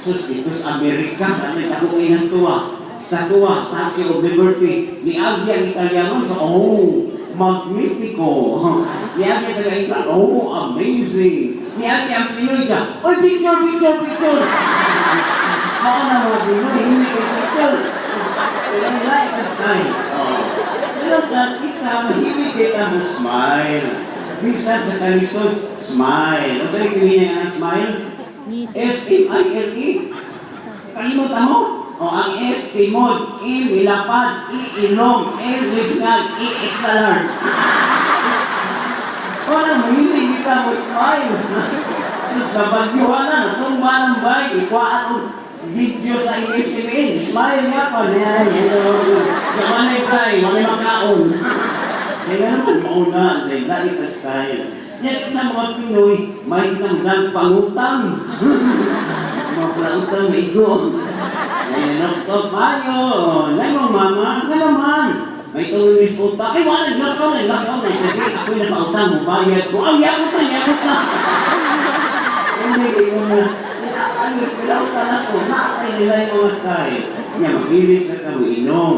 sus, ito sa Amerika, ano ako kayo nas tuwa. Sa tuwa, Statue of Liberty, niagi ang Italiano, so, oh, magnifico. Niagi ang Taga-Inglan, oh, amazing. Niagi ang Pinoy siya, oy, picture, picture, picture. Mao na mga Pinoy, hindi kayo picture. Kaya like that style. Oh. Sila sa kita, mahimik kita mo smile. Bisan sa kalisod, smile. Ang sa'yo kinihin ang smile? S-M-I-L-E. Kalimutan mo? O ang S, simod, I, milapad, I, ilong, L, lisnag, I, extra large. Parang mahimik kita mo smile. Sus, nabagyuhan na, natumba ng bay, ikwaan ko video sa ISMN, smile nga pa niya, namanay bay, manay makaon. Kaya naman mauna, dahil lait at style. Yan sa mga Pinoy, may kitang nagpangutang. Mga pangutang may go. Ngayon, Dr. Mayo, ngayon mama, nga naman. May tuwing Miss Utang, ay wala, nakaw na. Sabi, ako'y nakautang mo, bayad ko. Ay, yakot na. Hindi, kayo na. Kailangan sana ko, nakakay nila yung mga style. Nga, mahilig sa kawinom.